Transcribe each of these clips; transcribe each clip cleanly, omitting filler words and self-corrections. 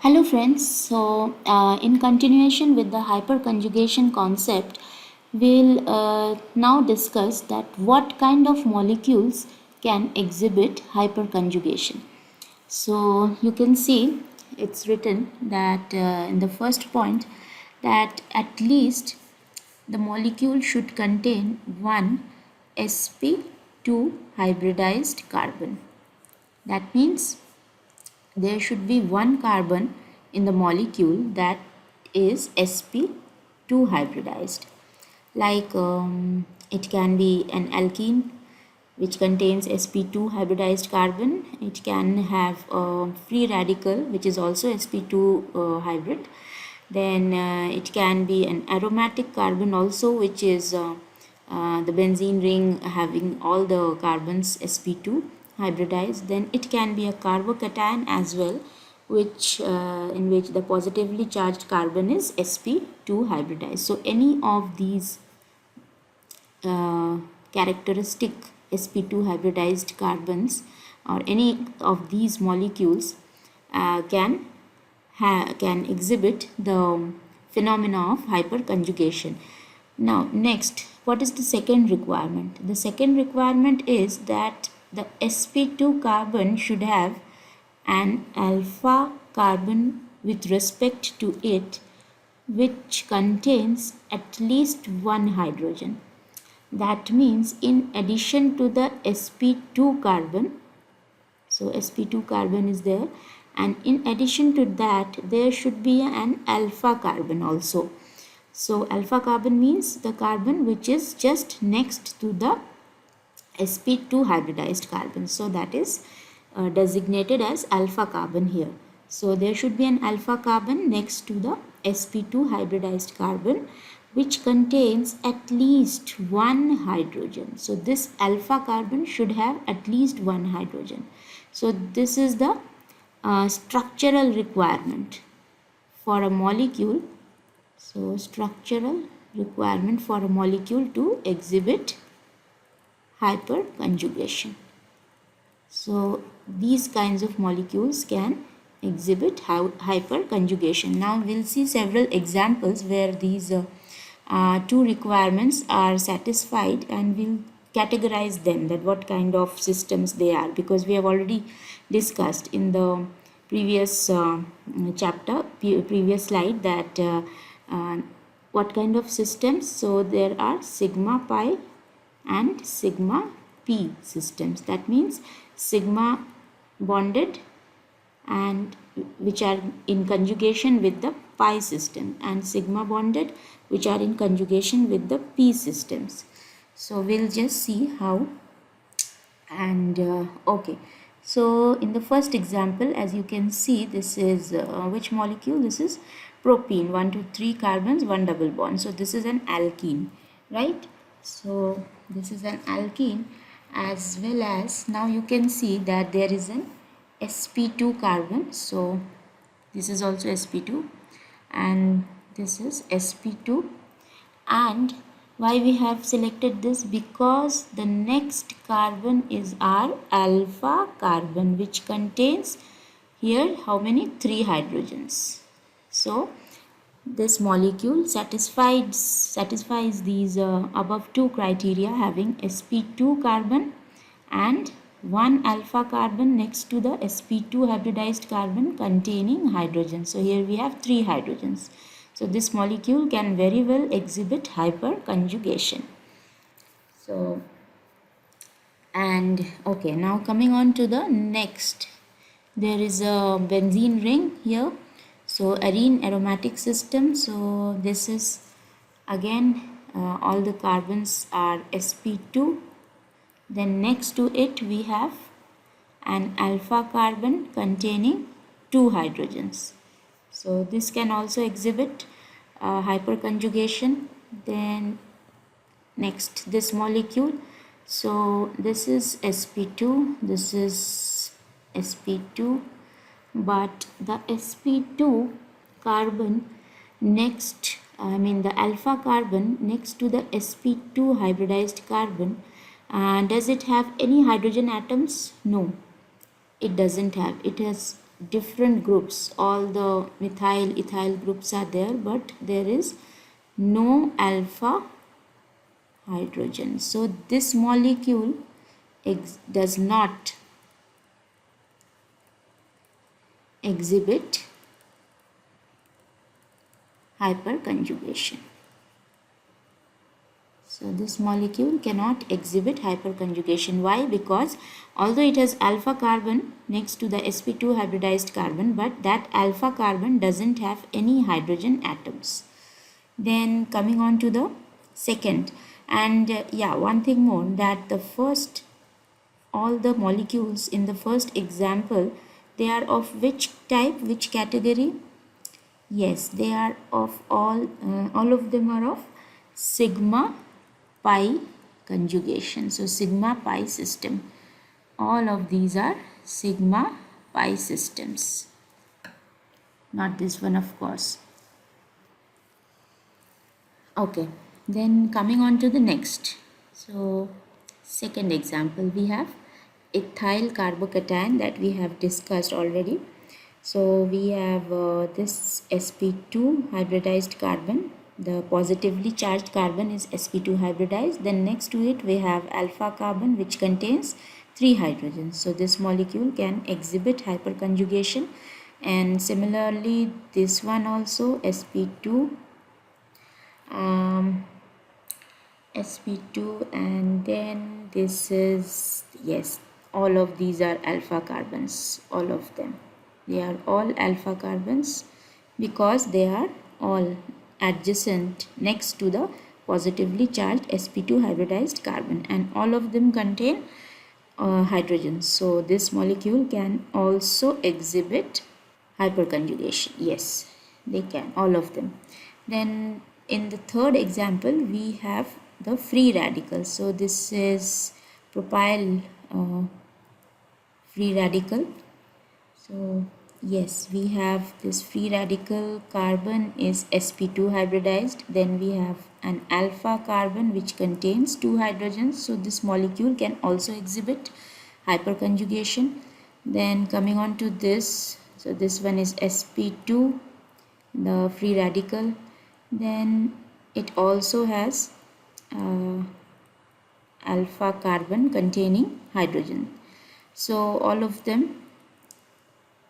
Hello friends, in continuation with the hyperconjugation concept, we'll now discuss that what kind of molecules can exhibit hyperconjugation. So you can see it's written that in the first point that at least the molecule should contain one sp2 hybridized carbon. That means there should be one carbon in the molecule that is sp2 hybridized. Like it can be an alkene which contains sp2 hybridized carbon. It can have a free radical which is also sp2 hybrid. Then it can be an aromatic carbon also, which is the benzene ring having all the carbons sp2 hybridized. Then it can be a carbocation as well, which in which the positively charged carbon is sp2 hybridized. So any of these characteristic sp2 hybridized carbons or any of these molecules can exhibit the phenomena of hyperconjugation. Now next, what is the second requirement? The second requirement is that the sp2 carbon should have an alpha carbon with respect to it which contains at least one hydrogen. That means in addition to the sp2 carbon, so sp2 carbon is there, and in addition to that there should be an alpha carbon also. So alpha carbon means the carbon which is just next to the sp2 hybridized carbon, so that is designated as alpha carbon here. So there should be an alpha carbon next to the sp2 hybridized carbon which contains at least one hydrogen. So this alpha carbon should have at least one hydrogen. So this is the structural requirement for a molecule. So structural requirement for a molecule to exhibit hyperconjugation. So these kinds of molecules can exhibit hyperconjugation. Now we'll see several examples where these two requirements are satisfied, and we'll categorize them, that what kind of systems they are, because we have already discussed in the previous chapter, previous slide, that what kind of systems. So there are sigma pi and sigma p systems. That means sigma bonded and which are in conjugation with the pi system, and sigma bonded which are in conjugation with the p systems. So we'll just see how. And okay, so in the first example, as you can see, this is which molecule? This is propene, 1 to 3 carbons, 1 double bond. So this is an alkene, right? So this is an alkene, as well as now you can see that there is an sp2 carbon. So this is also sp2 and this is sp2. And why we have selected this? Because the next carbon is our alpha carbon, which contains here how many? 3 hydrogens. So this molecule satisfies these above two criteria, having sp2 carbon and one alpha carbon next to the sp2 hybridized carbon containing hydrogen. So here we have 3 hydrogens. So this molecule can very well exhibit hyperconjugation. So, and okay, now coming on to the next, there is a benzene ring here. So arene aromatic system. So this is again all the carbons are sp2. Then next to it we have an alpha carbon containing 2 hydrogens. So this can also exhibit hyperconjugation. Then next, this molecule. So this is sp2, this is sp2, but the sp2 carbon next, the alpha carbon next to the sp2 hybridized carbon, does it have any hydrogen atoms? No, it doesn't have. It has different groups. All the methyl, ethyl groups are there, but there is no alpha hydrogen. So this molecule does not exhibit hyperconjugation. So this molecule cannot exhibit hyperconjugation. Why? Because although it has alpha carbon next to the sp2 hybridized carbon, but that alpha carbon doesn't have any hydrogen atoms. Then coming on to the second, and one thing more, that the first, all the molecules in the first example, they are of which type, which category? Yes, they are of all of them are of sigma pi conjugation. So sigma pi system. All of these are sigma pi systems. Not this one, of course. Okay, then coming on to the next. So second example, we have ethyl carbocation that we have discussed already. So we have this sp2 hybridized carbon. The positively charged carbon is sp2 hybridized. Then next to it we have alpha carbon, which contains 3 hydrogens. So this molecule can exhibit hyperconjugation. And similarly this one also, sp2 sp2, and then this is, yes, all of these are alpha carbons, all of them. They are all alpha carbons because they are all adjacent next to the positively charged sp2 hybridized carbon, and all of them contain hydrogens. So this molecule can also exhibit hyperconjugation. Yes, they can, all of them. Then in the third example we have the free radicals. So this is propyl free radical. So yes, we have this free radical carbon is sp2 hybridized. Then we have an alpha carbon which contains 2 hydrogens. So this molecule can also exhibit hyperconjugation. Then coming on to this, so this one is sp2, the free radical. Then it also has alpha carbon containing hydrogen. So all of them,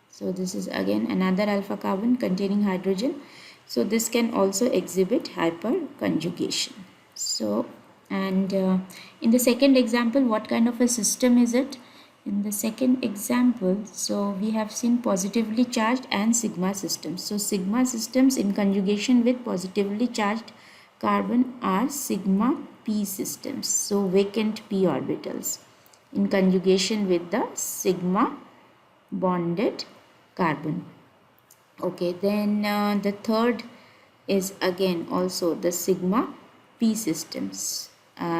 so this is again another alpha carbon containing hydrogen. So this can also exhibit hyperconjugation. So, and in the second example, what kind of a system is it? In the second example, so we have seen positively charged and sigma systems. So sigma systems in conjugation with positively charged carbon are sigma p systems. So vacant p orbitals in conjugation with the sigma bonded carbon. Okay, then the third is again also the sigma p systems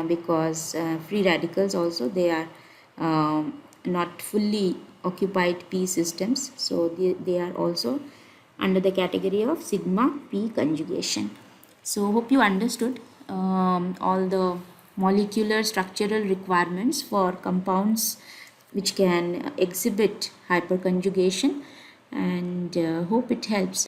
because free radicals also, they are not fully occupied p systems, so they are also under the category of sigma p conjugation. So hope you understood all the molecular structural requirements for compounds which can exhibit hyperconjugation, and hope it helps.